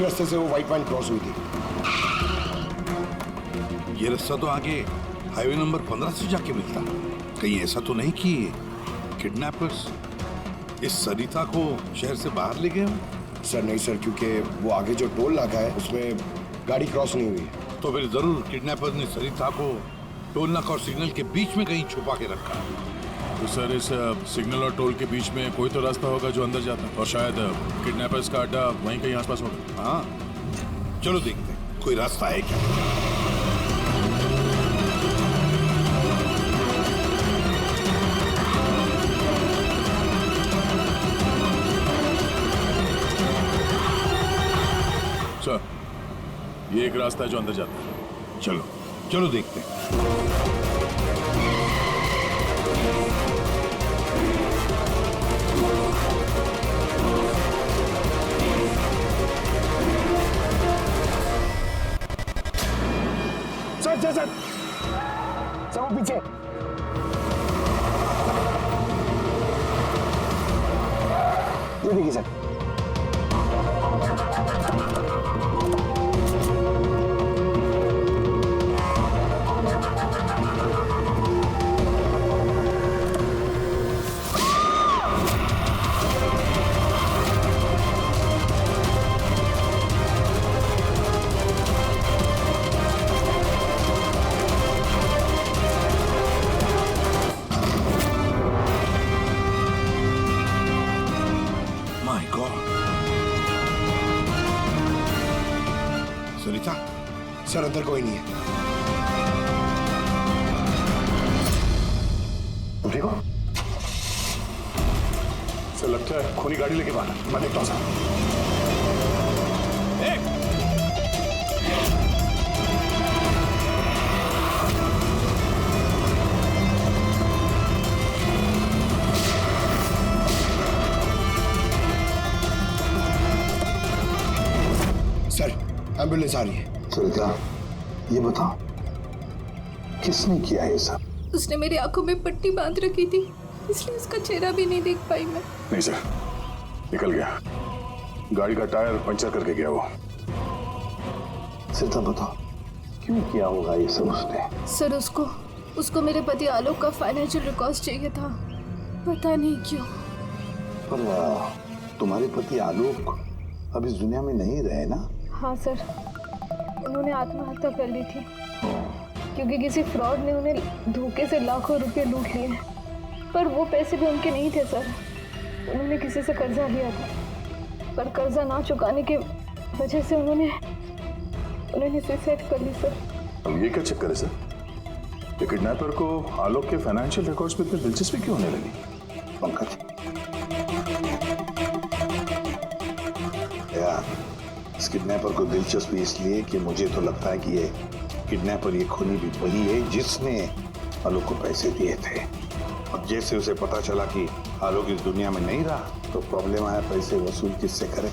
रास्ते से वो व्हाइट वाइन क्रॉस हुई थी। ये रास्ता तो आगे हाईवे नंबर 15 से जाके मिलता। कहीं ऐसा तो नहीं कि किडनैपर्स इस सरिता को शहर से बाहर ले गए हो? सर नहीं सर, क्योंकि वो आगे जो टोल नाका है उसमें गाड़ी क्रॉस नहीं हुई। तो फिर जरूर किडनैपर ने सरिता को टोल नाका और सिग्नल के बीच में कहीं छुपा के रखा। तो सर इस सिग्नल और टोल के बीच में कोई तो रास्ता होगा जो अंदर जाता है, और शायद किडनैपर्स का अड्डा वहीं कहीं आसपास होगा। हाँ, चलो देखते हैं कोई रास्ता है क्या। सर ये एक रास्ता है जो अंदर जाता है। चलो चलो देखते हैं। सर सर सर सर वो पीछे। ये देखिए सर। सरिता, सर अंदर कोई नहीं है। तुम ठीक हो? सर लगता है खूनी गाड़ी लेके बाहर। मैं देखता हूँ सर। सर एम्बुलेंस आ रही है। सरिता, ये बताओ किसने किया ये सब? उसने मेरी आंखों में पट्टी बांध रखी थी, इसलिए उसका चेहरा भी नहीं देख पाई मैं। नहीं सर, निकल गया। गाड़ी का टायर पंचर करके गया वो। सरिता बताओ क्यों किया होगा ये सब उसने? सर उसको मेरे पति आलोक का फाइनेंशियल रिकॉर्ड चाहिए था, पता नहीं क्यों। पर तुम्हारे पति आलोक अब इस दुनिया में नहीं रहे ना? हाँ सर, उन्होंने आत्महत्या कर ली थी क्योंकि किसी फ्रॉड ने उन्हें धोखे से लाखों रुपए लूट लिए। पर वो पैसे भी उनके नहीं थे सर, उन्होंने किसी से कर्जा लिया था, पर कर्जा ना चुकाने की वजह से उन्होंने सुसाइड कर ली सर। अब ये क्या चक्कर है सर? ये किडनैपर को आलोक के फाइनेंशियल रिकॉर्ड्स में इतनी दिलचस्पी क्यों होने लगी? पंकज, यार इस किडनैपर को दिलचस्पी इसलिए कि मुझे तो लगता है कि ये किडनैपर, ये खूनी भी वही है जिसने आलोक को पैसे दिए थे। अब जैसे उसे पता चला कि आलोक इस दुनिया में नहीं रहा तो प्रॉब्लम आया, पैसे वसूल किससे करे।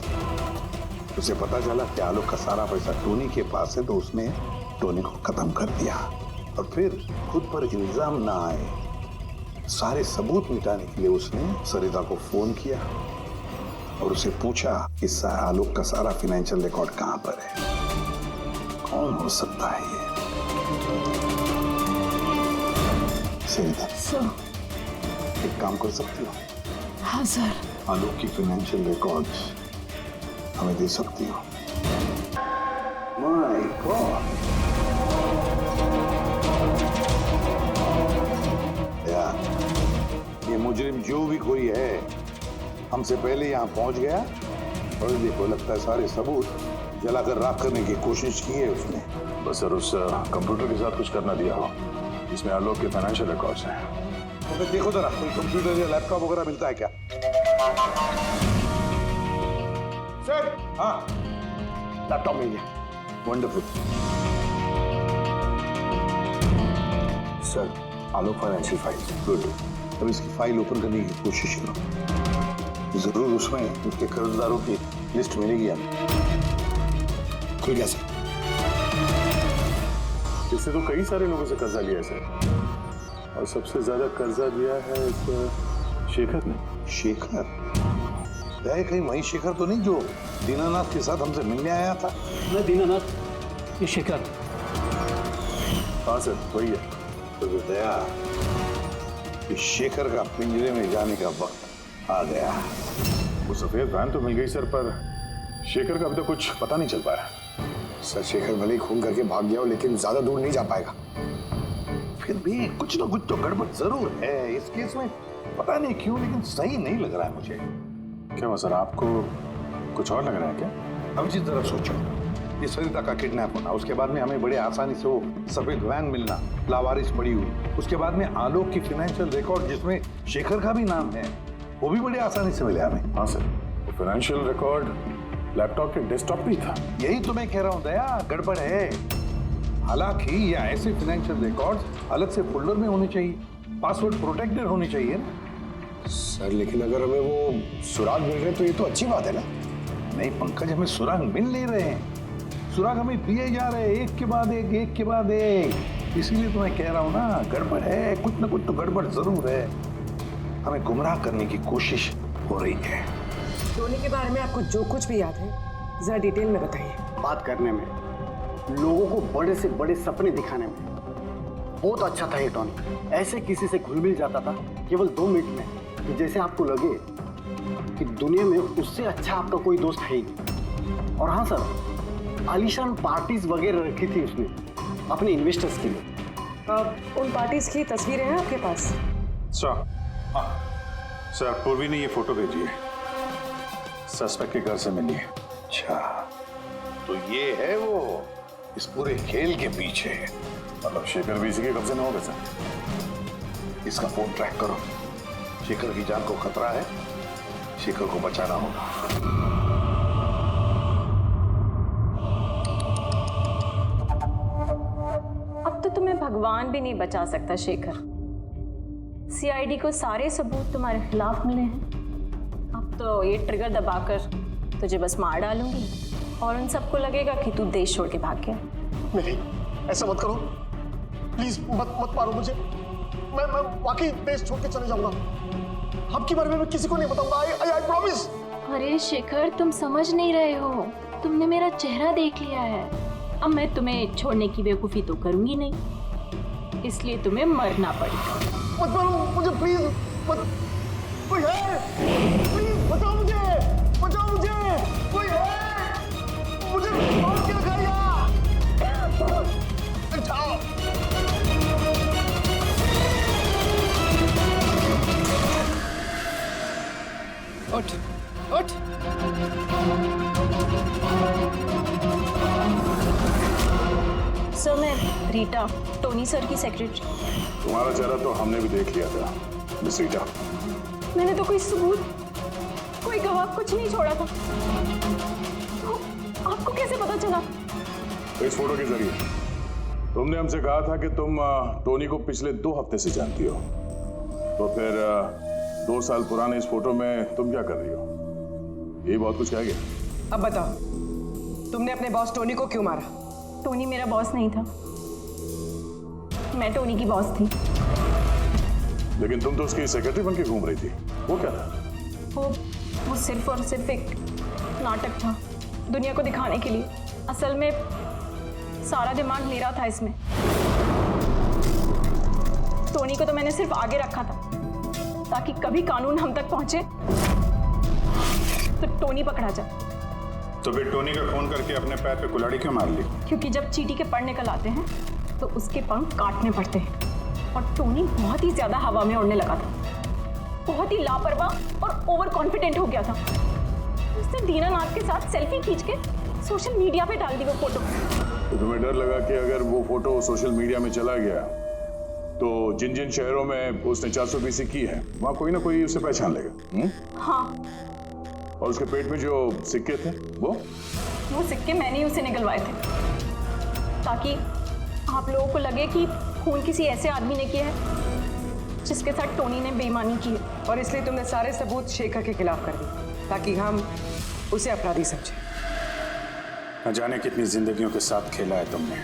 उसे पता चला कि आलोक का सारा पैसा टोनी के पास है तो उसने टोनी को खत्म कर दिया और फिर खुद पर इल्जाम ना आए सारे सबूत मिटाने के लिए उसने सरिता को फोन किया और उसे पूछा कि आलोक का सारा फाइनेंशियल रिकॉर्ड कहां पर है। कौन हो सकता है ये? सरिता, सर एक काम कर सकती हो? हाँ सर। आलोक की फाइनेंशियल रिकॉर्ड्स हमें दे सकती हो? माय गॉड, यार ये मुजरिम जो भी कोई है हमसे पहले यहाँ पहुंच गया और देखो लगता है सारे सबूत जलाकर राख करने की कोशिश की है उसने। बस सर उस कंप्यूटर के साथ कुछ करना दिया हो जिसमें आलोक के फाइनेंशियल रिकॉर्ड्स हैं। तो फिर देखो जरा कोई कंप्यूटर या लैपटॉप वगैरह मिलता है क्या? सर हाँ, लैपटॉप मिल गया। वंडरफुल। सर आलोक फाइनेंशियल फाइल। गुड। अब इसकी फाइल ओपन करने की कोशिश करो, जरूर उसमें उसके कर्जदारों की लिस्ट मिलेगी हमें। खुल गया सर। इससे तो कई सारे लोगों से कर्जा लिया है सर, और सबसे ज्यादा कर्जा दिया है इस शेखर ने। शेखर? गए कहीं वही शेखर तो नहीं जो दीनानाथ के साथ हमसे मिलने आया था? मैं दीनानाथ, ये शेखर। हाँ सर, वही है। तो दया, इस शेखर का पिंजरे में जाने का वक्त आ गया। वो सफेद वैन तो मिल गई सर, पर शेखर का अभी तक कुछ पता नहीं चल पाया। सर शेखर भले ही खून करके भाग गया हो, लेकिन ज्यादा दूर नहीं जा पाएगा। फिर भी कुछ ना कुछ तो गड़बड़ जरूर है इस केस में। पता नहीं क्यों, लेकिन सही नहीं लग रहा है मुझे। क्या हुआ सर, आपको कुछ और लग रहा है क्या? अब जिस तरह सोचो, ये सरिता का किडनैप होना, उसके बाद में हमें बड़े आसानी से वो सफेद वैन मिलना, लावारिस पड़ी हुई, उसके बाद में आलोक की फाइनेंशियल रिकॉर्ड जिसमें शेखर का भी नाम है, वो भी बड़े आसानी से मिले हमें। हाँ सर, वो फाइनेंशियल रिकॉर्ड लैपटॉप के डेस्कटॉप पे ही था। यही तो मैं कह रहा हूँ दया, गड़बड़ है। हालांकि ये ऐसे फाइनेंशियल रिकॉर्ड्स अलग से फोल्डर में होने चाहिए, पासवर्ड प्रोटेक्टेड होने चाहिए ना। सर लेकिन अगर हमें वो सुराग मिल रहे तो ये तो अच्छी बात है ना। नहीं पंकज, हमें सुराग मिल नहीं रहे हैं, सुराग हमें दिए जा रहे हैं एक के बाद एक, एक के बाद एक। इसीलिए तो मैं कह रहा हूँ ना, गड़बड़ है, कुछ ना कुछ तो गड़बड़ जरूर है। हमें गुमराह करने की कोशिश हो रही है। टोनी के बारे में आपको जो कुछ भी याद है जरा डिटेल में बताइए। बात करने में, लोगों को बड़े से बड़े सपने दिखाने में बहुत अच्छा था ये टोनी। ऐसे किसी से घुल मिल जाता था केवल 2 मिनट में कि जैसे आपको लगे कि दुनिया में उससे अच्छा आपका कोई दोस्त है ही नहीं। और हाँ सर, आलीशान पार्टीज वगैरह रखी थी उसने अपने इन्वेस्टर्स के लिए। उन पार्टीज की तस्वीरें हैं आपके पास? सर पूर्वी ने ये फोटो भेजी है, सस्पेक्ट के घर से मिली है। अच्छा, तो ये है वो इस पूरे खेल के पीछे। मतलब शेखर भी इसी के कब्जे में होगा सर। इसका फोन ट्रैक करो, शेखर की जान को खतरा है, शेखर को बचाना होगा। अब तो तुम्हें भगवान भी नहीं बचा सकता शेखर। सीआईडी को सारे सबूत तुम्हारे खिलाफ मिले हैं। अब तो ये ट्रिगर दबाकर तुझे बस मार डालूंगी और उन सबको लगेगा कि तू देश छोड़ के भाग गया। नहीं, ऐसा मत करो प्लीज, मत मारो मुझे। मैं वाकई देश छोड़ के चले जाऊंगा। आपके बारे में मैं किसी को नहीं बताऊंगा। I promise. अरे शेखर, तुम समझ नहीं रहे हो, तुमने मेरा चेहरा देख लिया है। अब मैं तुम्हें छोड़ने की बेवकूफ़ी तो करूंगी नहीं, इसलिए तुम्हें मरना पड़ेगा। मत मारो मुझे प्लीज, मत। कोई है? प्लीज बचाओ मुझे, बचाओ मुझे, कोई है? मुझे मार के रखाइए। बचाओ। उठ उठ। सर मैं रीटा, टोनी सर की सेक्रेटरी। तुम्हारा चेहरा तो हमने भी देख लिया था मिस रीटा। मैंने तो कोई सबूत, कोई गवाह कुछ नहीं छोड़ा था। तो आपको कैसे पता चला? इस फोटो के जरिए। तुमने हमसे कहा था कि तुम टोनी को पिछले 2 हफ्ते से जानती हो, तो फिर 2 साल पुराने इस फोटो में तुम क्या कर रही हो? ये बहुत कुछ कह गया। अब बताओ, तुमने अपने बॉस टोनी को क्यों मारा? टोनी मेरा बॉस नहीं था, मैं टोनी की बॉस थी। लेकिन तुम तो उसकी सेक्रेटरी बन के घूम रही थी, वो क्या था? वो सिर्फ और सिर्फ एक नाटक था, दुनिया को दिखाने के लिए। असल में सारा दिमाग मेरा था इसमें। टोनी को तो मैंने सिर्फ आगे रखा था ताकि कभी कानून हम तक पहुंचे तो टोनी पकड़ा जाए। तो फिर टोनी का फोन करके अपने पैर पे कुल्हाड़ी क्यों मार ली? क्योंकि जब चींटी के पर निकल आते हैं तो उसके पंख काटने पड़ते हैं, और टोनी बहुत ही ज्यादा हवा में उड़ने लगा था, बहुत ही लापरवाह और ओवर कॉन्फिडेंट हो गया था। उसने दीनानाथ के साथ सेल्फी खींच के सोशल मीडिया पे डाल दी वो फोटो। तो तुम्हें डर लगा कि अगर वो फोटो सोशल मीडिया में चला गया तो जिन जिन शहरों में उसने 420 की है वहां कोई ना कोई उसे पहचान लेगा। हाँ, और उसके पेट में जो सिक्के थे वो सिक्के मैंने ही उसे निकलवाए थे ताकि आप लोगों को लगे कि खून किसी ऐसे आदमी ने किया है जिसके साथ टोनी ने बेईमानी की है। और इसलिए तुमने सारे सबूत शेखर के खिलाफ कर दिए ताकि हम उसे अपराधी समझें। न जाने कितनी जिंदगियों के साथ खेला है तुमने।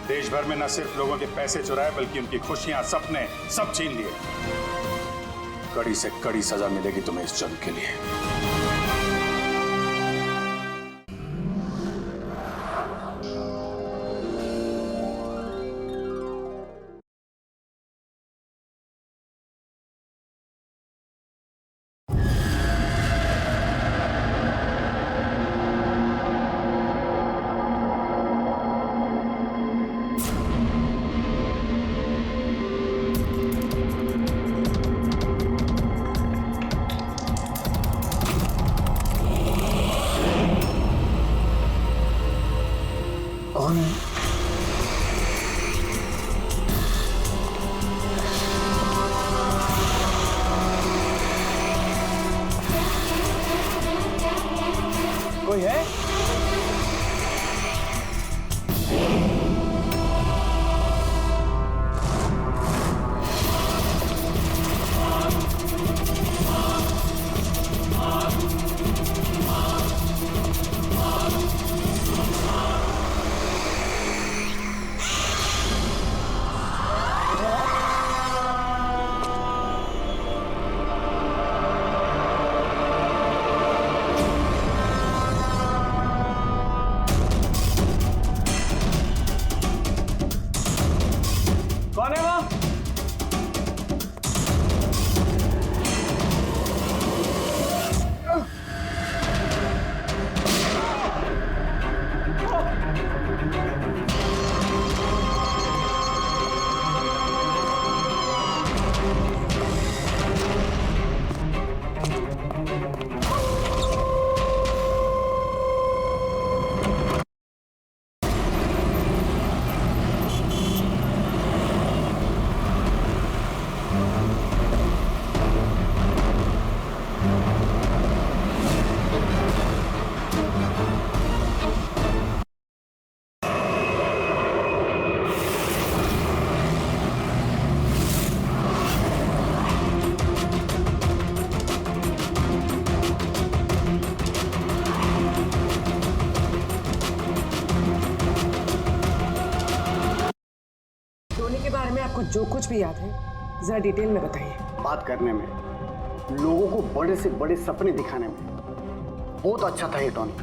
देश भर में न सिर्फ लोगों के पैसे चुराए बल्कि उनकी खुशियां, सपने सब छीन लिए। कड़ी से कड़ी सजा मिलेगी तुम्हें इस जुर्म के लिए। कौन है? कोई है? कौन है वो? टोनी के बारे में आपको जो कुछ भी याद है जरा डिटेल में बताइए। बात करने में, लोगों को बड़े से बड़े सपने दिखाने में बहुत अच्छा था ये टोनी।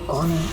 कौन है?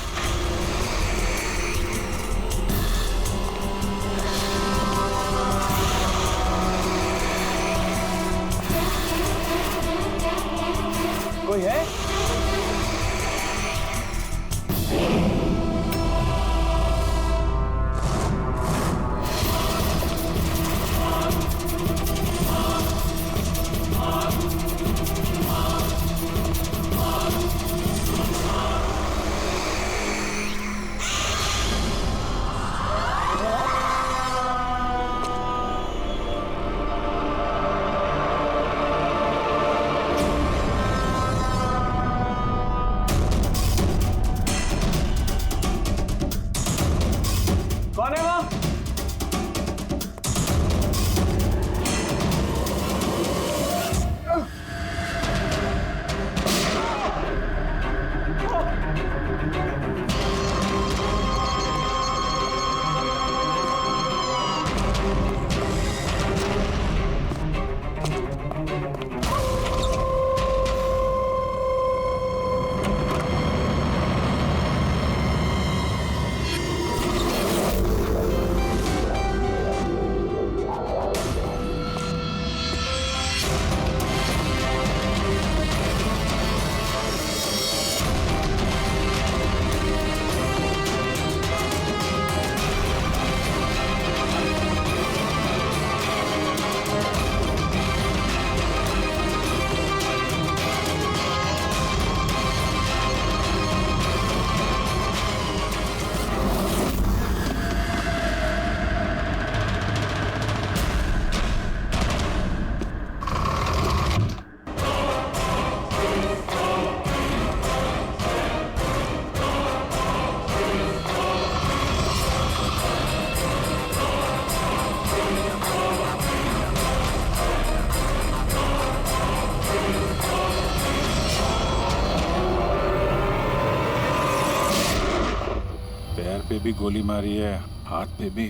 भी गोली मारी है, हाथ पे भी।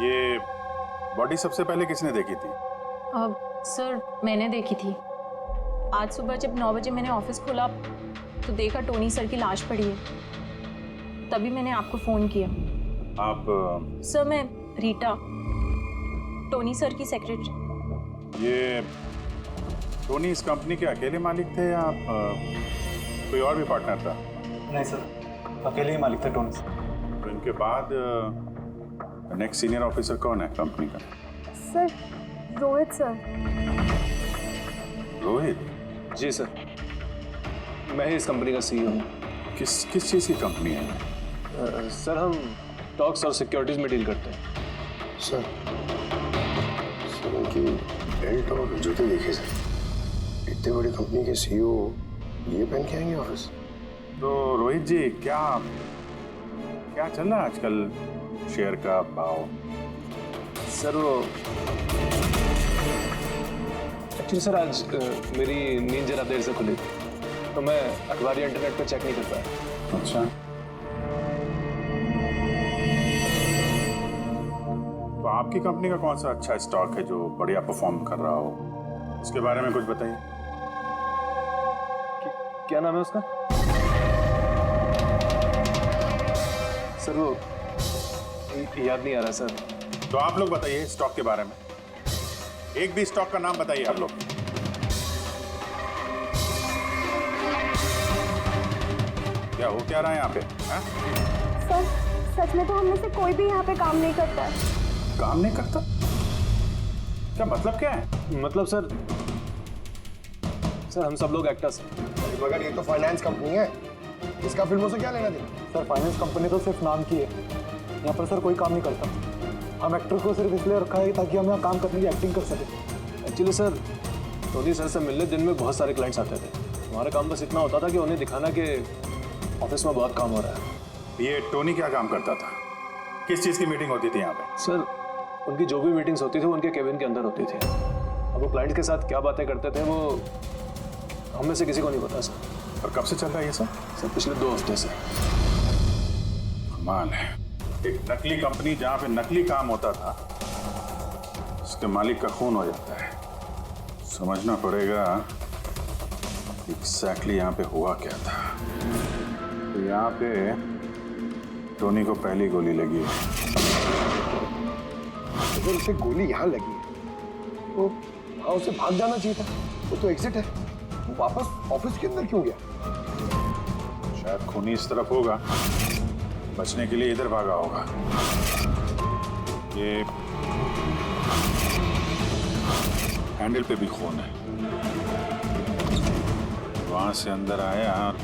ये बॉडी सबसे पहले किसने देखी थी? सर मैंने देखी थी। आज सुबह जब 9 बजे मैंने ऑफिस खोला तो देखा टोनी सर की लाश पड़ी है, तभी मैंने आपको फोन किया। आप? सर मैं रीटा, टोनी सर की सेक्रेटरी। ये टोनी इस कंपनी के अकेले मालिक थे या कोई और भी पार्टनर था? नहीं सर, अकेले ही मालिक थे टोनी सर। तो इनके बाद नेक्स्ट सीनियर ऑफिसर कौन है कंपनी का? Sir Rohit sir. रोहित? जी सर, मैं ही इस कंपनी का सीईओ हूँ। किस चीज़ की कंपनी है? सर हम टॉक्स और सिक्योरिटीज में डील करते हैं। सर उनकी बेल्ट और जूते देखिए सर, इतनी बड़ी कंपनी के सीईओ ये पहन के आएंगे ऑफिस? तो रोहित जी क्या चल रहा है आजकल शेयर का भाव? सर वो एक्चुअली सर आज मेरी नींद जरा देर से खुली तो मैं अखबार या इंटरनेट पर चेक नहीं कर पाया। अच्छा, तो आपकी कंपनी का कौन सा अच्छा स्टॉक है जो बढ़िया परफॉर्म कर रहा हो, उसके बारे में कुछ बताइए। क्या नाम है उसका? सर वो याद नहीं आ रहा सर। तो आप लोग बताइए स्टॉक के बारे में, एक भी स्टॉक का नाम बताइए आप लोग। क्या हो क्या रहा है यहाँ पे? सर सच में तो हम में से कोई भी यहाँ पे काम नहीं करता है। काम नहीं करता? क्या मतलब क्या है? मतलब सर हम सब लोग एक्टर्स हैं। मगर ये तो फाइनेंस कंपनी है, इसका फिल्मों से क्या लेना देना? सर फाइनेंस कंपनी तो सिर्फ नाम की है, यहाँ पर सर कोई काम नहीं करता। हम एक्टर को सिर्फ इसलिए रखा है ताकि हम यहाँ काम करने की एक्टिंग कर सकें। एक्चुअली सर टोनी सर से मिलने दिन में बहुत सारे क्लाइंट्स आते थे। हमारा काम बस इतना होता था कि उन्हें दिखाना कि ऑफिस में बहुत काम हो रहा है। ये टोनी क्या काम करता था? किस चीज़ की मीटिंग होती थी यहाँ पे? सर उनकी जो भी मीटिंग्स होती थी वो उनके केबिन के अंदर होती थी। अब वो क्लाइंट्स के साथ क्या बातें करते थे वो हम में से किसी को नहीं पता सर। और कब से चल रहा है ये सब? सर पिछले 2 हफ्ते से। कमाल है, एक नकली कंपनी जहाँ पे नकली काम होता था उसके मालिक का खून हो जाता है। समझना पड़ेगा एग्जैक्टली यहाँ पे हुआ क्या था। तो यहाँ पे टोनी को पहली गोली लगी। अगर उसे गोली यहाँ लगी है तो वहाँ उसे भाग जाना चाहिए था, वो तो एग्जिट है। वो वापस ऑफिस के अंदर क्यों गया? शायद खूनी इस तरफ होगा, बचने के लिए इधर भागा होगा। ये हैंडल पे भी खून है। वहां से अंदर आया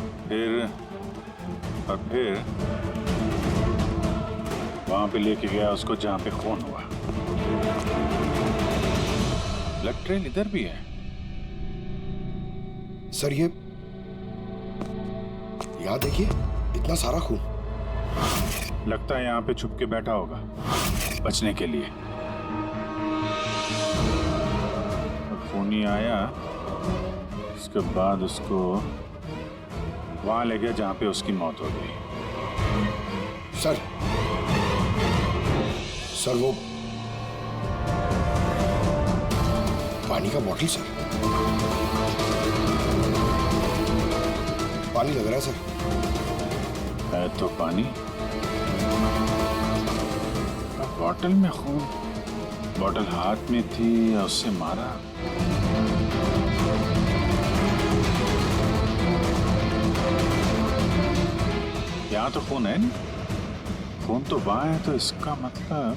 और फिर वहां पे लेके गया उसको जहां पे खून हुआ। ब्लड ट्रेल इधर भी है। सर ये यहाँ देखिए, इतना सारा खून। लगता है यहाँ पे छुप के बैठा होगा बचने के लिए। खूनी आया, उसके बाद उसको वहां ले गया जहां पे उसकी मौत हो गई। सर वो पानी का बॉटल सर, पानी लग रहा है सर। है तो पानी, बॉटल में खून। बॉटल हाथ में थी या उससे मारा? यहाँ तो खून है नहीं, खून तो वहां है, तो इसका मतलब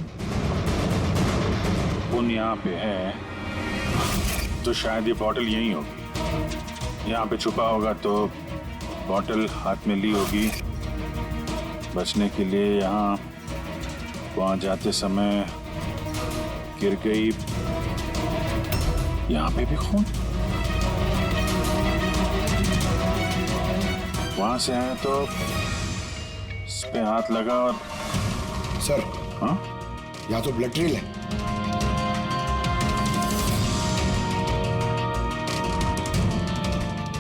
खून यहाँ पे है तो शायद ये बॉटल यहीं होगी। यहाँ पे छुपा होगा तो बॉटल हाथ में ली होगी बचने के लिए। यहाँ वहां जाते समय गिर गई। यहाँ पे भी खून। वहां से आया तो इस पे हाथ लगा और सर हाँ, यहाँ तो ब्लड ट्रेल है।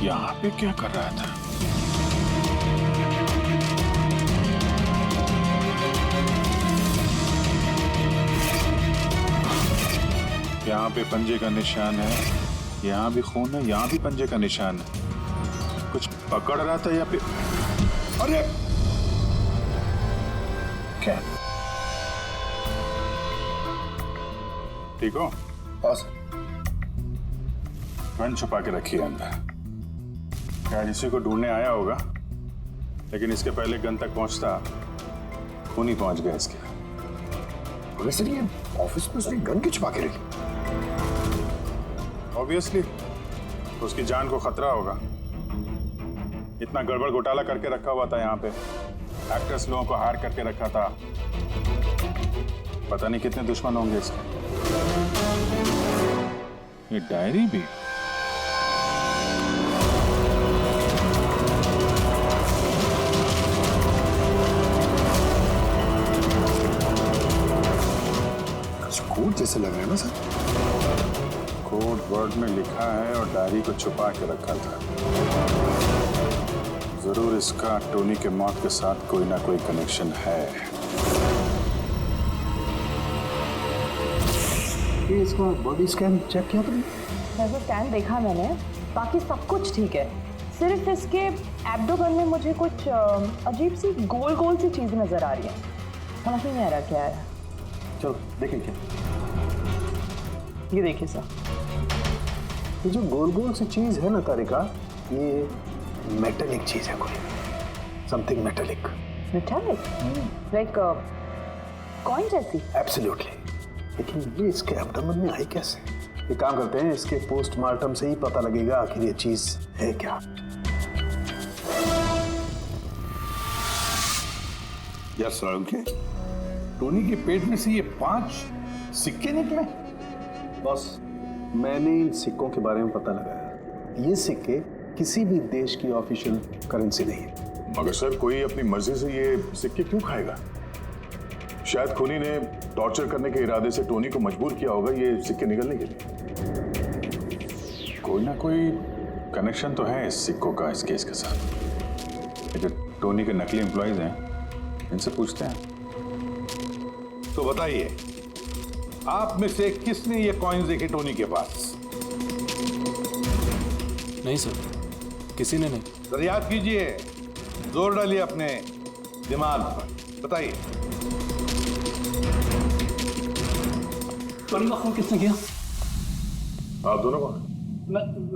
यहाँ पे क्या कर रहा था? यहाँ पे पंजे का निशान है, यहाँ भी खून है, यहाँ भी पंजे का निशान है। कुछ पकड़ रहा था या फिर अरे क्या? ठीक हो? बस गन छुपा के रखी है अंदर। शायद इसी को ढूंढने आया होगा, लेकिन इसके पहले गन तक पहुंचता खून ही पहुंच गया इसके। वैसे ये ऑफिस में उसने गन की छुपा के रखी? ऑब्वियसली उसकी जान को खतरा होगा। इतना गड़बड़ घोटाला करके रखा हुआ था यहाँ पे, एक्टर्स लोगों को हार करके रखा था। पता नहीं कितने दुश्मन होंगे इसके। ये डायरी भी कोड जैसे लग रहा है ना सर? कोड वर्ड में लिखा है और डायरी को छुपा के रखा था। जरूर इसका टोनी के मौत के साथ कोई ना कोई कनेक्शन है। ये इसका बॉडी स्कैन चेक किया तुमने? वैसे स्कैन देखा मैंने, बाकी सब कुछ ठीक है। सिर्फ इसके एब्डोमेन में मुझे कुछ अजीब सी गोल गोल सी चीज़ नज़र आ रही है। समझ नहीं आ रहा क्या है। चलो देखें क्या। ये देखिए सर, ये जो गोल गोल सी चीज है ना तारिका, ये मेटेलिक चीज है, कोई something metallic. Metallic like coin जैसी? एब्सोल्युटली। लेकिन ये इसके एब्डोमेन में आई कैसे? ये काम करते हैं, इसके पोस्टमार्टम से ही पता लगेगा आखिर ये चीज है क्या। यार सालुंखे, टोनी के पेट में से ये 5 सिक्के निकले। बॉस, मैंने इन सिक्कों के बारे में पता लगाया। ये सिक्के किसी भी देश की ऑफिशियल करेंसी नहीं है। मगर सर, कोई अपनी मर्जी से ये सिक्के क्यों खाएगा? शायद खूनी ने टॉर्चर करने के इरादे से टोनी को मजबूर किया होगा ये सिक्के निकलने के लिए। कोई ना कोई कनेक्शन तो है इस सिक्कों का इस केस के साथ। ये जो टोनी के नकली एम्प्लॉइज हैं, इनसे पूछते हैं। तो बताइए, आप में से किसने ये कॉइन्स देखे टोनी के पास? नहीं सर, किसी ने नहीं। सर याद कीजिए, जोर डालिए अपने दिमाग पर, बताइए। टोनी का फोन किसने किया? आप दोनों को?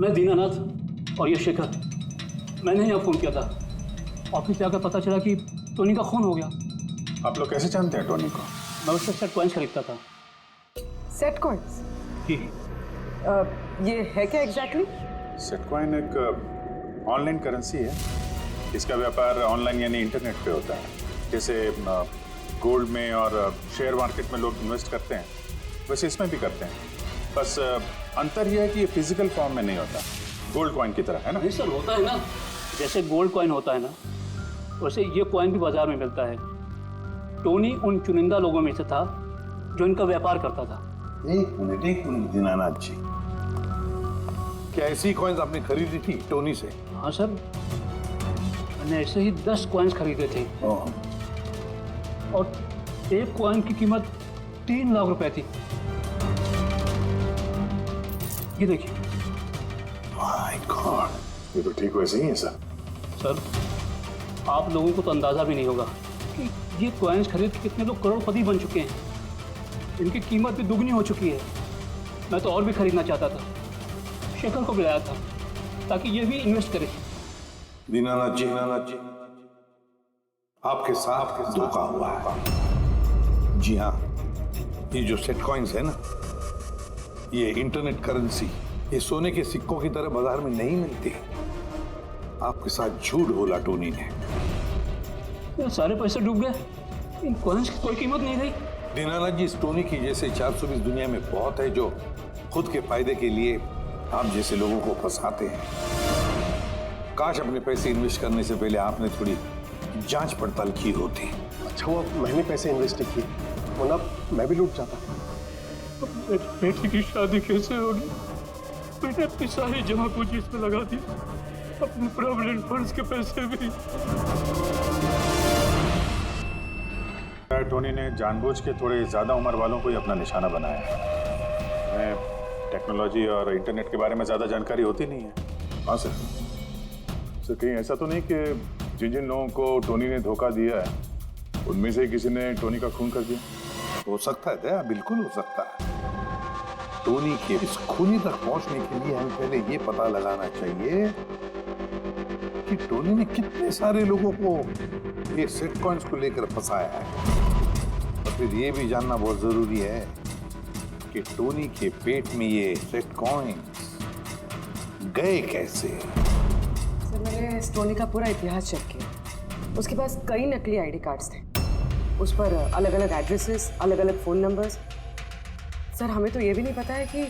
मैं दीनानाथ और ये शेखर। मैंने यहाँ फोन किया था। ऑफिस जाकर पता चला कि टोनी का खून हो गया। आप लोग कैसे जानते हैं टोनी को? मैं उससे सेट कॉइन्स खरीदता था। Set coins? जी। ये है क्या एग्जैक्टली? सेट कॉइन एक ऑनलाइन करेंसी है। इसका व्यापार ऑनलाइन यानी इंटरनेट पे होता है। जैसे गोल्ड में और शेयर मार्केट में लोग इन्वेस्ट करते हैं, वैसे इसमें भी करते हैं। बस अंतर यह है कि ये फिजिकल फॉर्म में नहीं होता, गोल्ड कॉइन की तरह, है ना? नहीं सर, होता है ना। जैसे गोल्ड कॉइन होता है ना, वैसे ये कॉइन भी बाजार में मिलता है। टोनी उन चुनिंदा लोगों में से था जो इनका व्यापार करता था। एक मिनट दीनानाथ जी, क्या ऐसी कॉइन्स आपने खरीदी थी टोनी से? हाँ सर, मैंने ऐसे ही 10 कॉइन्स खरीदे थे और एक कॉइन की कीमत 3 लाख रुपए थी। ये देखिए। माय गॉड, ये तो ठीक वैसे ही है सर। सर, आप लोगों को तो अंदाजा भी नहीं होगा कि ये कॉइन्स खरीद के कितने लोग करोड़पति बन चुके हैं। इनकी कीमत भी दुगनी हो चुकी है। मैं तो और भी खरीदना चाहता था, शेखर को बुलाया था ताकि ये भी इन्वेस्ट करे। दीनानाथ जी, आपके साथ धोखा हुआ है। जी हाँ, ये जो सेट कॉइन्स है ना, ये इंटरनेट करेंसी, ये सोने के सिक्कों की तरह बाजार में नहीं मिलती। आपके साथ झूठ बोला टोनी ने। ये सारे पैसे डूब गए, इन कॉइन्स की कोई कीमत नहीं रही। दीनानाथ जी, इस टोनी की जैसे 420 दुनिया में बहुत है जो खुद के फायदे के लिए आप जैसे लोगों को फंसाते हैं। काश अपने पैसे इन्वेस्ट करने से पहले आपने थोड़ी जांच पड़ताल की होती। अच्छा हुआ मैंने पैसे इन्वेस्ट किए, वरना मैं भी लूट जाता। बेटी की शादी कैसे होगी? मैंने अपनी सारी जमा पूंजी इसमें लगा दी, अपने प्रोविडेंट फंड्स के पैसे भी। टोनी ने जानबूझ के थोड़े ज्यादा उम्र वालों को ही अपना निशाना बनाया है। हमें टेक्नोलॉजी और इंटरनेट के बारे में ज़्यादा जानकारी होती नहीं है। हाँ सर। सर कहीं ऐसा तो नहीं कि जिन जिन लोगों को टोनी ने धोखा दिया है उनमें से किसी ने टोनी का खून कर दिया? हो सकता है दया, बिल्कुल हो सकता है। टोनी के इस खूनी तक पहुंचने के लिए हमें पहले ये पता लगाना चाहिए कि टोनी ने कितने सारे लोगों को ये सेट कॉइन्स को लेकर फंसाया है। और फिर ये भी जानना बहुत जरूरी है कि टोनी के पेट में ये सेट कॉइन्स गए कैसे। सर मैंने इस टोनी का पूरा इतिहास चेक किया। उसके पास कई नकली आईडी कार्ड्स थे, उस पर अलग अलग एड्रेसेस, अलग अलग फ़ोन नंबर्स। सर हमें तो ये भी नहीं पता है कि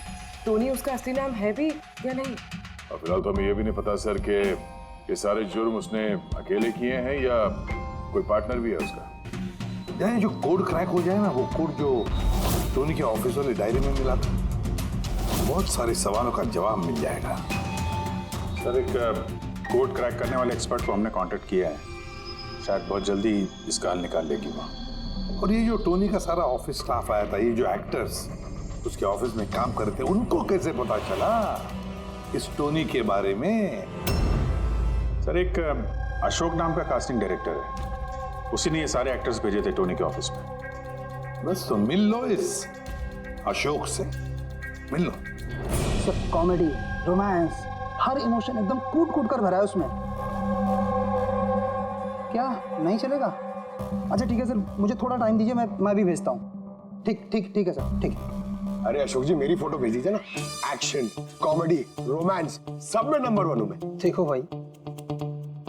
टोनी उसका असली नाम है भी या नहीं। और फिलहाल तो हमें ये भी नहीं पता सर कि ये सारे जुर्म उसने अकेले किए हैं या कोई पार्टनर भी है उसका। यानी जो कोड क्रैक हो जाए ना, वो कोड जो टोनी के ऑफिस वाले डायरी में मिला था, बहुत सारे सवालों का जवाब मिल जाएगा। सर एक कोड क्रैक करने वाले एक्सपर्ट को हमने कांटेक्ट किया है, शायद बहुत जल्दी इसका हल निकाल लेगी वो। और ये जो टोनी का सारा ऑफिस स्टाफ आया था, ये जो एक्टर्स उसके ऑफिस में काम करते, उनको कैसे पता चला इस टोनी के बारे में? सर एक अशोक नाम का कास्टिंग डायरेक्टर है, उसी ने ये सारे एक्टर्स भेजे थे टोनी के ऑफिस में। बस तो मिल लो इस अशोक से, मिल लो। सब कॉमेडी, रोमांस, हर इमोशन एकदम कूट कूट कर भरा है उसमें। क्या नहीं चलेगा? अच्छा ठीक है सर, मुझे थोड़ा टाइम दीजिए, मैं भी भेजता हूँ। ठीक है सर, ठीक है। अरे अशोक जी, मेरी फोटो भेज दीजिए ना। एक्शन, कॉमेडी, रोमांस, सब में नंबर 1 हूं मैं। देखो भाई,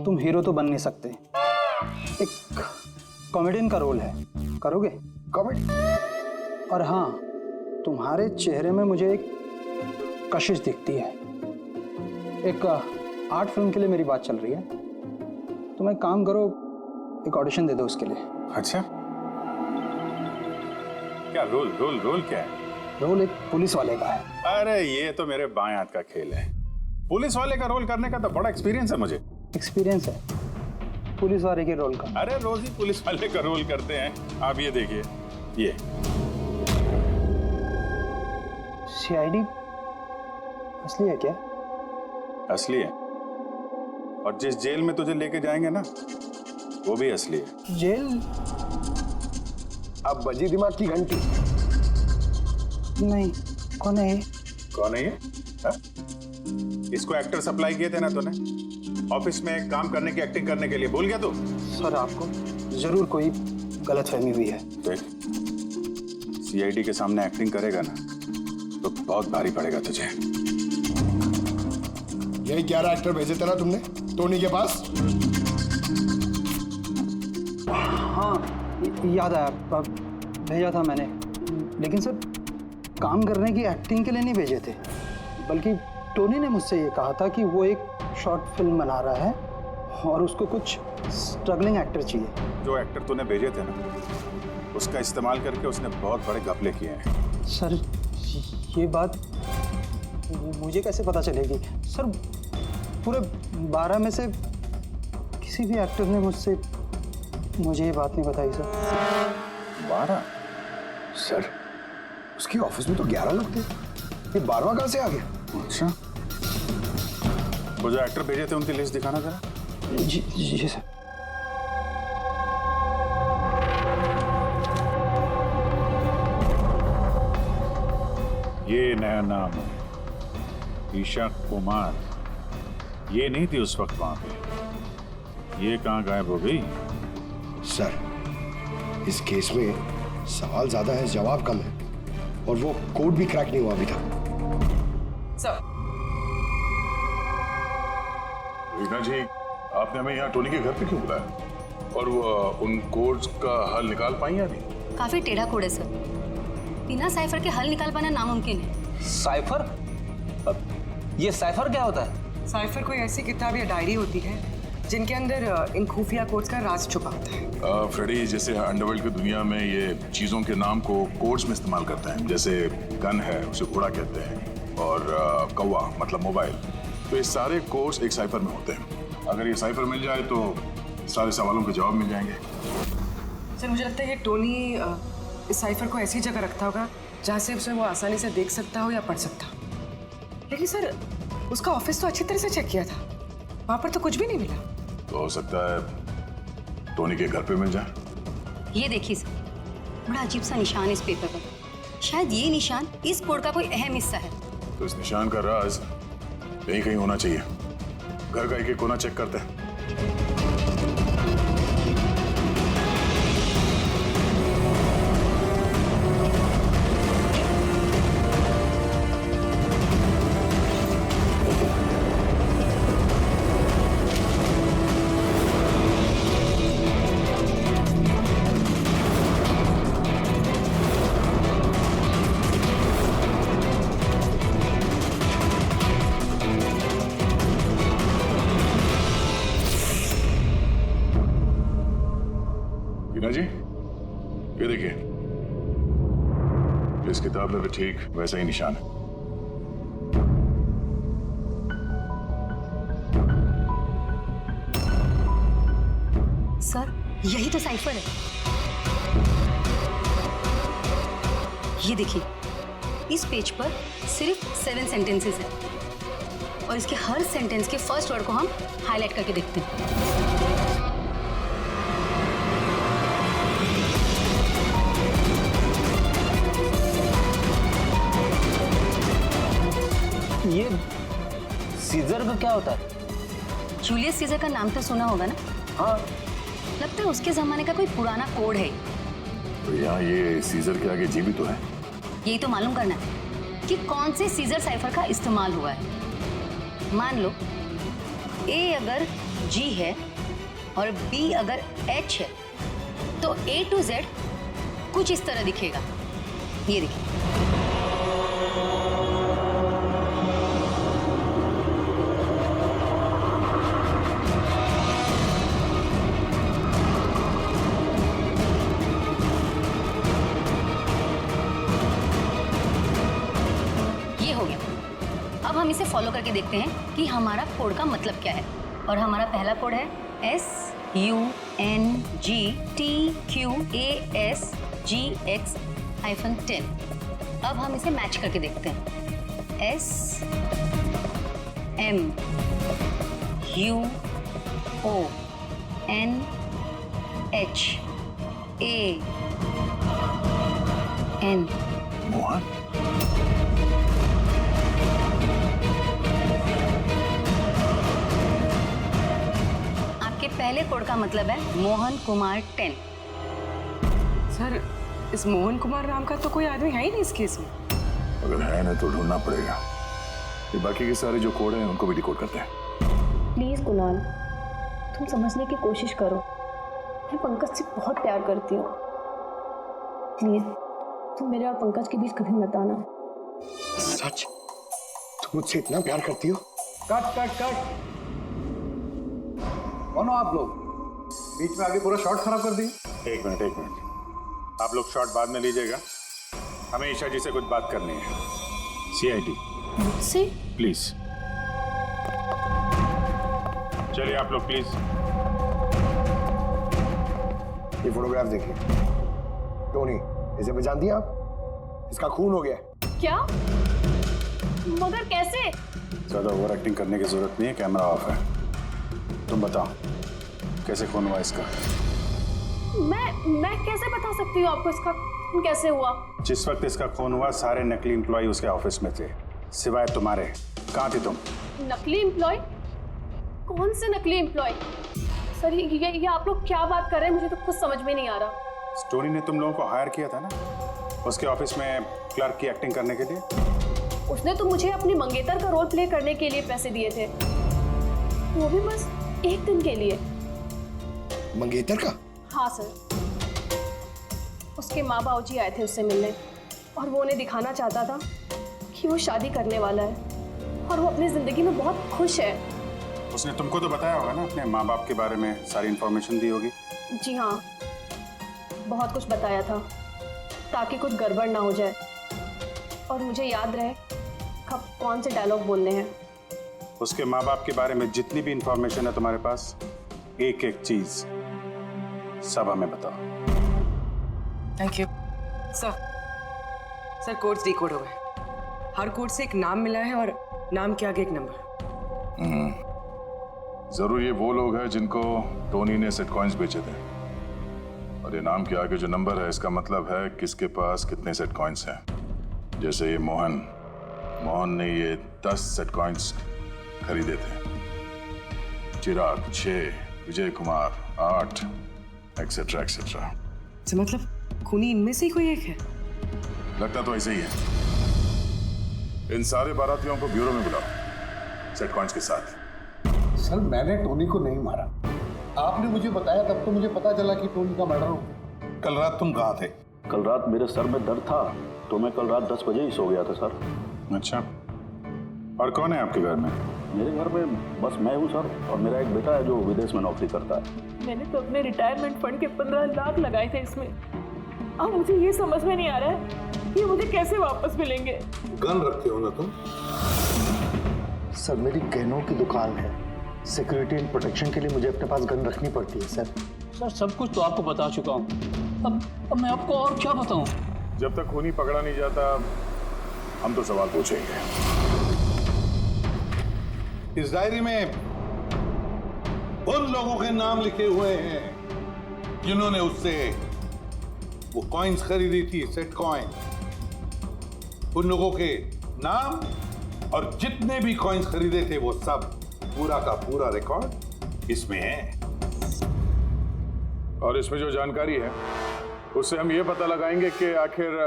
तुम हीरो तो बन नहीं सकते, एक कॉमेडियन का रोल है, करोगे? कॉमेडी? और हाँ, तुम्हारे चेहरे में मुझे एक कशिश दिखती है। एक आर्ट फिल्म के लिए मेरी बात चल रही है, तुम एक काम करो, एक ऑडिशन दे दो उसके लिए। अच्छा, क्या रोल क्या है? रोल एक पुलिस वाले का है। अरे ये तो मेरे बाएं हाथ का खेल है। पुलिस वाले का रोल करने का तो बड़ा एक्सपीरियंस है मुझे। एक्सपीरियंस है पुलिस वाले के रोल का? अरे रोज ही पुलिस वाले का रोल करते हैं। आप ये देखिए, ये सीआईडी असली है क्या? असली है, और जिस जेल में तुझे लेके जाएंगे ना, वो भी असली है। जेल? अब बजी दिमाग की घंटी। नहीं, कौन है ये? कौन है ये? हा? इसको एक्टर सप्लाई किए थे ना तूने ऑफिस में काम करने की, एक्टिंग करने के लिए, भूल गया तू? सर आपको जरूर कोई गलतफहमी हुई है। देख, सीआईडी के सामने एक्टिंग करेगा ना तो बहुत भारी पड़ेगा तुझे। यही 11 एक्टर भेजे थे ना तुमने टोनी के पास? हाँ याद आया, भेजा था मैंने, लेकिन सर काम करने की, एक्टिंग के लिए नहीं भेजे थे, बल्कि टोनी ने मुझसे ये कहा था कि वो एक शॉर्ट फिल्म बना रहा है और उसको कुछ स्ट्रगलिंग एक्टर चाहिए। जो एक्टर तूने भेजे थे ना, उसका इस्तेमाल करके उसने बहुत बड़े घपले किए हैं। सर ये बात मुझे कैसे पता चलेगी? सर पूरे 12 में से किसी भी एक्टर ने मुझे ये बात नहीं बताई सर। 12? सर उसकी ऑफिस में तो 11 लोग थे, ये 12वां कहां से आ गया? अच्छा, वो जो एक्टर भेजे थे उनकी लिस्ट दिखाना जरा। जी सर। ये नया नाम है, ईशा कुमार। ये नहीं थी उस वक्त वहां पे, ये कहाँ गायब हो गई? सर इस केस में सवाल ज्यादा है, जवाब कम है, और वो कोड भी क्रैक नहीं हुआ अभी तक। सर रीना जी, आपने हमें यहाँ टोनी के घर पे क्यों बुलाया? और वो उन कोड्स का हल निकाल पाई या नहीं? काफी टेढ़ा कोड है सर, बिना साइफर के हल निकाल पाना नामुमकिन है। साइफर? ये साइफर क्या होता है? साइफर कोई ऐसी किताब या डायरी होती है जिनके अंदर इन खुफिया कोड्स का राज छुपा होता है। फ्रेडी, जैसे अंडरवर्ल्ड की दुनिया में ये चीजों के नाम को कोड्स में इस्तेमाल करते हैं, जैसे गन है उसे घोड़ा कहते हैं, और कौवा मतलब मोबाइल, तो ये सारे कोड्स एक साइफर में होते हैं। अगर ये साइफर मिल जाए तो सारे सवालों के जवाब मिल जाएंगे। सर मुझे लगता है ये टोनी इस साइफर को ऐसी जगह रखता होगा जहाँ से उसे वो आसानी से देख सकता हो या पढ़ सकता हो। लेकिन सर उसका ऑफिस तो अच्छी तरह से चेक किया था, वहां पर तो कुछ भी नहीं मिला। तो हो सकता है टोनी के घर पे मिल जाए। ये देखिए सर, बड़ा अजीब सा निशान है इस पेपर पर। शायद ये निशान इस कोड का कोई अहम हिस्सा है। तो इस निशान का राज यहीं कहीं होना चाहिए। घर का एक कोना चेक करते हैं। जी ये देखिए, इस किताब में भी ठीक वैसा ही निशान है। सर यही तो साइफर है। ये देखिए, इस पेज पर सिर्फ 7 सेंटेंसेस हैं और इसके हर सेंटेंस के फर्स्ट वर्ड को हम हाईलाइट करके देखते हैं। ये सीजर का क्या होता है? जूलियस सीजर का नाम तो सुना होगा ना? हाँ। लगता है उसके जमाने का कोई पुराना कोड है। तो यहाँ ये सीजर के आगे जी भी तो है। यही तो मालूम करना है कि कौन से सीजर साइफर का इस्तेमाल हुआ है। मान लो ए अगर जी है और बी अगर एच है तो A to Z कुछ इस तरह दिखेगा। ये देखिए, अब हम इसे फॉलो करके देखते हैं कि हमारा कोड का मतलब क्या है। और हमारा पहला कोड है SUNGTQASGX-10। अब हम इसे मैच करके देखते हैं। SMUONHAN। मोहन। पहले कोड का मतलब है मोहन कुमार 10। सर इस मोहन कुमार नाम का तो कोई आदमी है ही नहीं इस केस में। अगर है ना तो ढूंढना पड़ेगा। ये बाकी के सारे जो कोड हैं उनको भी डिकोड करते हैं। प्लीज कुणाल, तुम समझने की कोशिश करो। मैं पंकज से बहुत प्यार करती हूँ। प्लीज तुम मेरे और पंकज के बीच कभी मत आना। सच? तुम मुझसे इतना प्यार करती हो? Cut cut cut. कौन हो आप लोग? बीच में आगे पूरा शॉट खराब कर दिए। एक मिनट आप लोग शॉट बाद में लीजिएगा, हमें ईशा जी से कुछ बात करनी है। CID मुझसे? प्लीज चलिए आप लोग प्लीज। ये फोटोग्राफ देखिए। टोनी, इसे पहचान दिया आप? इसका खून हो गया। क्या? मगर कैसे? ज्यादा ओवर एक्टिंग करने की जरूरत नहीं है, कैमरा ऑफ है। तुम बताओ कैसे खून हुआ इसका? मैं कैसे बता सकती हूँ आपको इसका खून कैसे हुआ? जिस वक्त इसका खून हुआ सारे नकली एम्प्लॉय उसके ऑफिस में थे, सिवाय तुम्हारे। कहाँ थी तुम? नकली एम्प्लॉय? कौन से नकली एम्प्लॉय? सर ये आप लोग क्या बात कर रहे हैं? मुझे तो कुछ समझ में नहीं आ रहा। स्टोरी ने तुम लोगों को हायर किया था ना उसके ऑफिस में क्लर्क की एक्टिंग करने के लिए। उसने तो मुझे अपनी मंगेतर का रोल प्ले करने के लिए पैसे दिए थे, वो भी बस 1 दिन के लिए। मंगेतर का? हाँ सर, उसके माँ बाबूजी आए थे उससे मिलने और वो उन्हें दिखाना चाहता था कि वो शादी करने वाला है और वो अपनी जिंदगी में बहुत खुश है। उसने तुमको तो बताया होगा ना अपने माँ बाप के बारे में, सारी इंफॉर्मेशन दी होगी। जी हाँ, बहुत कुछ बताया था ताकि कुछ गड़बड़ ना हो जाए और मुझे याद रहे कब कौन से डायलॉग बोलने हैं। उसके माँ बाप के बारे में जितनी भी इंफॉर्मेशन है तुम्हारे पास, एक एक चीज सब हमें बताओ। Thank you sir. Sir codes decode हो गए। हर कोड से एक नाम मिला है और नाम के आगे एक नंबर। जरूर ये वो लोग हैं जिनको टोनी ने सेट कॉइन्स बेचे थे, और ये नाम के आगे जो नंबर है इसका मतलब है किसके पास कितने सेट कॉइन्स हैं। जैसे ये मोहन ने ये 10 सेट कॉइन्स खरीदे थे, चिराग 6, विजय कुमार 8, एक्सेट्रा एक्सेट्रा। तो मतलब खूनी इनमें से ही कोई एक है? लगता तो ऐसे ही है। इन सारे बारातियों को ब्यूरो में बुलाओ सेट कॉइन्स के साथ। सर मैंने टोनी को नहीं मारा, आपने मुझे बताया तब तो मुझे पता चला कि टोनी का मर्डर हो गया। कल रात तुम कहाँ थे? कल रात मेरे सर में दर्द था तो मैं कल रात 10 बजे ही सो गया था सर। अच्छा, और कौन है आपके घर में? मेरे घर में बस मैं हूँ सर, और मेरा एक बेटा है जो विदेश में नौकरी करता है। मैंने तो अपने रिटायरमेंट फंड के 15 लाख लगाए थे इसमें। अब मुझे ये समझ में नहीं आ रहा है ये मुझे कैसे वापस मिलेंगे। गन रखते हो ना तुम? सर मेरी गहनों की दुकान है, सिक्योरिटी एंड प्रोटेक्शन के लिए मुझे अपने पास गन रखनी पड़ती है सर। सर सब कुछ तो आपको बता चुका हूँ, अब मैं आपको और क्या बताऊँ? जब तक खूनी पकड़ा नहीं जाता हम तो सवाल पूछेंगे। इस डायरी में उन लोगों के नाम लिखे हुए हैं जिन्होंने उससे वो कॉइन्स खरीदी थी, सेट कॉइन। उन लोगों के नाम और जितने भी कॉइन्स खरीदे थे वो सब, पूरा का पूरा रिकॉर्ड इसमें है। और इसमें जो जानकारी है उससे हम ये पता लगाएंगे कि आखिर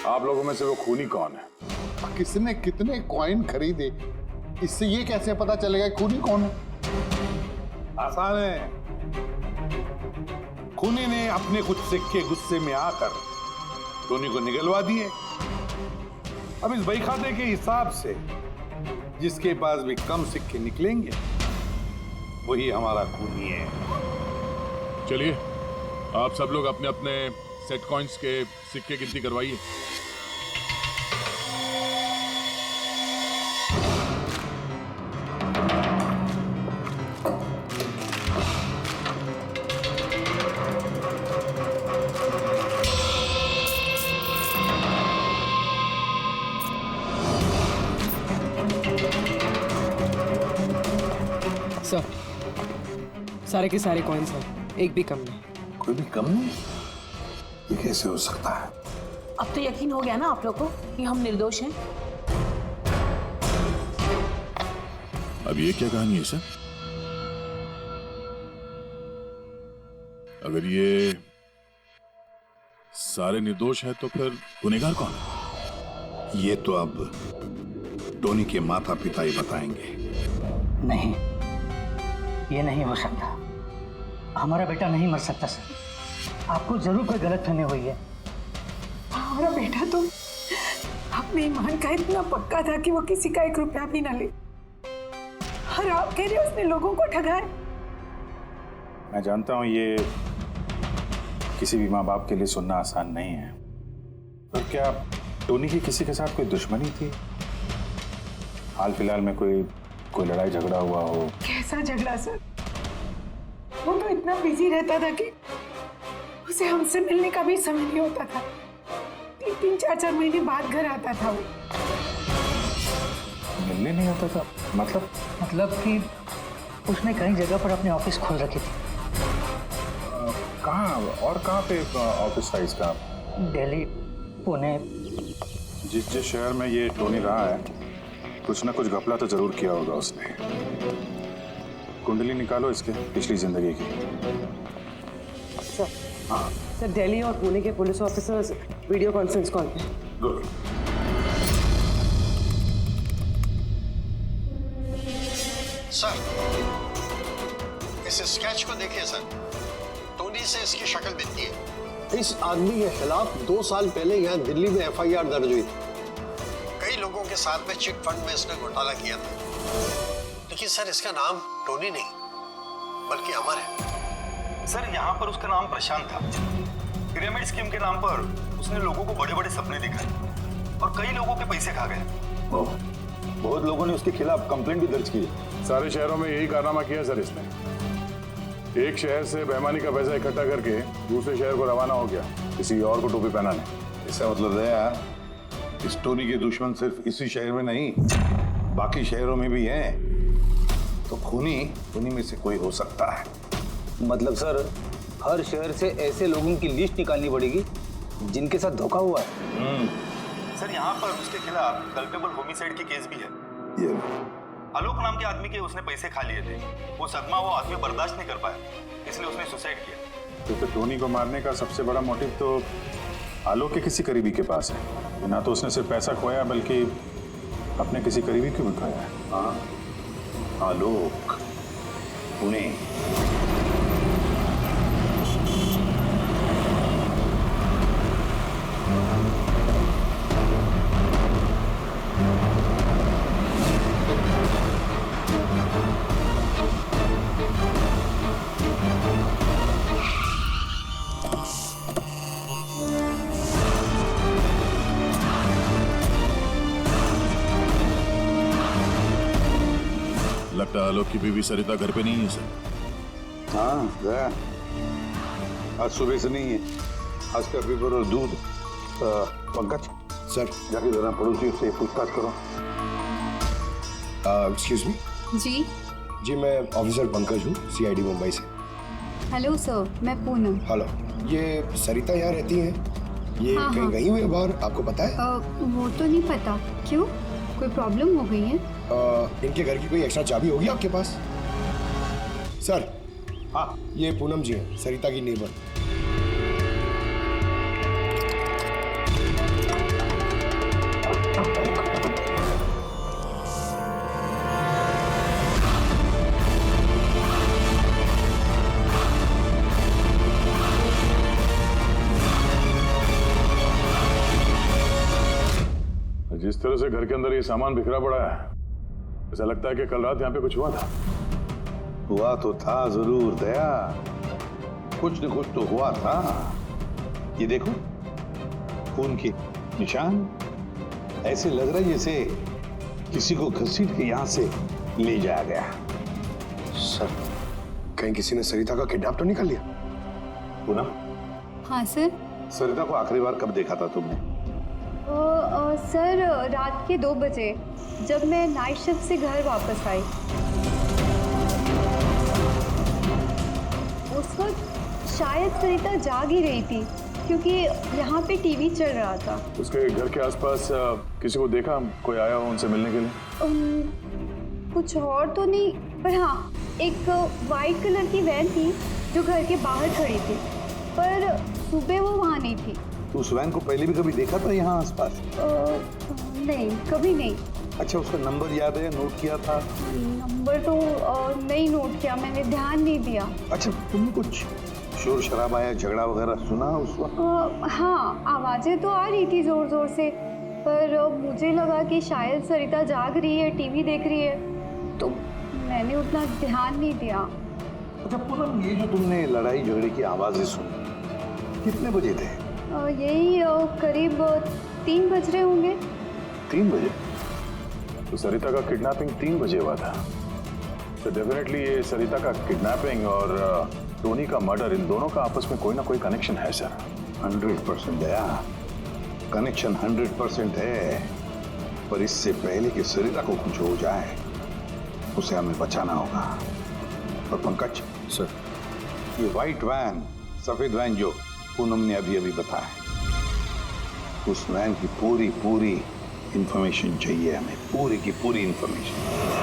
आप लोगों में से वो खूनी कौन है। किसने कितने कॉइन खरीदे, इससे ये कैसे पता चलेगा खूनी कौन है? आसान है, खूनी ने अपने कुछ सिक्के गुस्से में आकर टोनी को निगलवा दिए। अब इस बहीखाते के हिसाब से जिसके पास भी कम सिक्के निकलेंगे वही हमारा खूनी है। चलिए आप सब लोग अपने अपने सेट कॉइन्स के सिक्के गिनती करवाइए। सर सारे के सारे कॉइन्स हैं, एक भी कम नहीं। कोई भी कम नहीं? ये कैसे हो सकता है? अब तो यकीन हो गया ना आप लोग को कि हम निर्दोष हैं। अब ये क्या कहानी है सर? अगर ये सारे निर्दोष हैं तो फिर गुनहगार कौन है? ये तो अब टोनी के माता पिता ही बताएंगे। नहीं, ये नहीं हो सकता। हमारा बेटा नहीं मर सकता सर, आपको जरूर कोई गलतफहमी हुई है। हमारा बेटा तो अपने ईमान का इतना पक्का था कि वो किसी का 1 रुपया भी ना ले, और आप कह रहे हो उसने लोगों को ठगा है। मैं जानता हूँ ये किसी भी माँ बाप के लिए सुनना आसान नहीं है, पर क्या टोनी की किसी के साथ कोई दुश्मनी थी? हाल फिलहाल में कोई लड़ाई झगड़ा हुआ हो? कैसा झगड़ा सर? वो तो इतना बिजी रहता था कि उसे हमसे मिलने का भी समय नहीं होता था। 3-3, 4-4 महीने बाद घर आता था वो। मिलने नहीं आता था? मतलब कि उसने कई जगह पर अपने ऑफिस खोल रखी थी। कहाँ पे ऑफिस था इसका? दिल्ली, पुणे। जिस शहर में ये टोनी रहा है कुछ ना कुछ घपला तो जरूर किया होगा उसने। कुंडली निकालो इसके पिछली जिंदगी की। सर हाँ सर, दिल्ली और पुणे के police officers video conference call पे। गुड। सर इस स्केच को देखिए सर, टोनी से इसकी शक्ल मिलती है। इस आदमी के खिलाफ 2 साल पहले यहाँ दिल्ली में FIR दर्ज हुई थी। कई लोगों के साथ में चिट फंड में इसने घोटाला किया था, लेकिन सर इसका नाम टोनी नहीं बल्कि अमर है। सर यहाँ पर उसका नाम प्रशांत था। पिरामिड स्कीम के नाम पर उसने लोगों को बड़े बड़े सपने दिखाए और कई लोगों के पैसे खा गए। बहुत लोगों ने उसके खिलाफ कंप्लेंट भी दर्ज की। सारे शहरों में यही कारनामा किया सर इसने। एक शहर से बेईमानी का पैसा इकट्ठा करके दूसरे शहर को रवाना हो गया किसी और को टोपी पहनाने। इसका मतलब है इस टोनी के दुश्मन सिर्फ इसी शहर में नहीं, बाकी शहरों में भी हैं। तो खूनी उन्हीं में से कोई हो सकता है। मतलब सर, हर शहर से ऐसे लोगों की लिस्ट निकालनी पड़ेगी जिनके साथ धोखा हुआ है। सर यहाँ पर उसके खिलाफ कल्पेबल होमिसाइड की केस भी है। ये आलोक नाम के आदमी के उसने पैसे खा लिए थे। वो सदमा वो आदमी बर्दाश्त नहीं कर पाया, इसलिए उसने सुसाइड किया। तो फिर टोनी को मारने का सबसे बड़ा मोटिव तो आलोक के किसी करीबी के पास है। ना तो उसने सिर्फ पैसा खोया बल्कि अपने किसी करीबी को भी खोया है। हाँ, आलोक, पुणे। लगता है आलोक की बीवी सरिता घर पे नहीं है सर। हाँ गया, आज सुबह से नहीं है। आज का पेपर और दूध। पंकज सर, जाके जरा पड़ोसी से पूछताछ करो। Excuse me. जी जी, मैं ऑफिसर पंकज हूँ, सीआईडी मुंबई से। हेलो सर, मैं पूनम। हेलो, ये सरिता यहाँ रहती हैं? ये हाँ, कहीं हाँ। गई हुई है बाहर, आपको पता है? वो तो नहीं पता। क्यों, कोई प्रॉब्लम हो गई है? इनके घर की कोई एक्स्ट्रा चाबी होगी आपके पास? सर, हाँ, ये पूनम जी हैं, सरिता की नेबर। जिस तरह से घर के अंदर ये सामान बिखरा पड़ा है, ऐसा लगता है कि कल रात यहाँ पे कुछ हुआ था। हुआ तो था जरूर दया, कुछ न कुछ तो हुआ था। ये देखो, खून के निशान। ऐसे लग रहा है जैसे किसी को घसीट के यहाँ से ले जाया गया। सर, कहीं किसी ने सरिता का किडनैप तो नहीं कर लिया? पूनम, हाँ सर। सरिता को आखिरी बार कब देखा था तुमने? सर, रात के 2 बजे, जब मैं नाइट शिफ्ट से घर वापस आई। उस वक्त शायद सरिता जाग ही रही थी, क्योंकि यहाँ पे टीवी चल रहा था। उसके घर के आसपास किसी को देखा, कोई आया हो उनसे मिलने के लिए? कुछ और तो नहीं, पर हाँ, एक वाइट कलर की वैन थी जो घर के बाहर खड़ी थी, पर सुबह वो वहाँ नहीं थी। तो उस वैन को पहले भी कभी देखा था यहाँ आसपास? नहीं, कभी नहीं। अच्छा, उसका नंबर याद है, नोट किया था? नंबर तो नहीं नोट किया, मैंने ध्यान नहीं दिया। अच्छा, तुमने कुछ शोर शराबा या झगड़ा वगैरह सुना उस वक्त? हाँ, आवाजें तो आ रही थी जोर जोर से, पर मुझे लगा कि शायद सरिता जाग रही है, टीवी देख रही है, तो मैंने उतना ध्यान नहीं दिया। अच्छा पूनम, ये जो तुमने लड़ाई झगड़े की आवाजें सुनी, कितने बजे थे? यही करीब 3 बज रहे होंगे। 3 बजे? तो सरिता का किडनैपिंग 3 बजे हुआ था। तो डेफिनेटली ये सरिता का किडनैपिंग और टोनी का मर्डर, इन दोनों का आपस में कोई ना कोई कनेक्शन है सर। 100% दया, कनेक्शन 100% है, पर इससे पहले कि सरिता को कुछ हो जाए, उसे हमें बचाना होगा। और पंकज सर, ये व्हाइट वैन, सफेद वैन जो पूनम ने अभी अभी बताया, उस वैन की पूरी इंफॉर्मेशन चाहिए हमें, पूरी की पूरी इंफॉर्मेशन।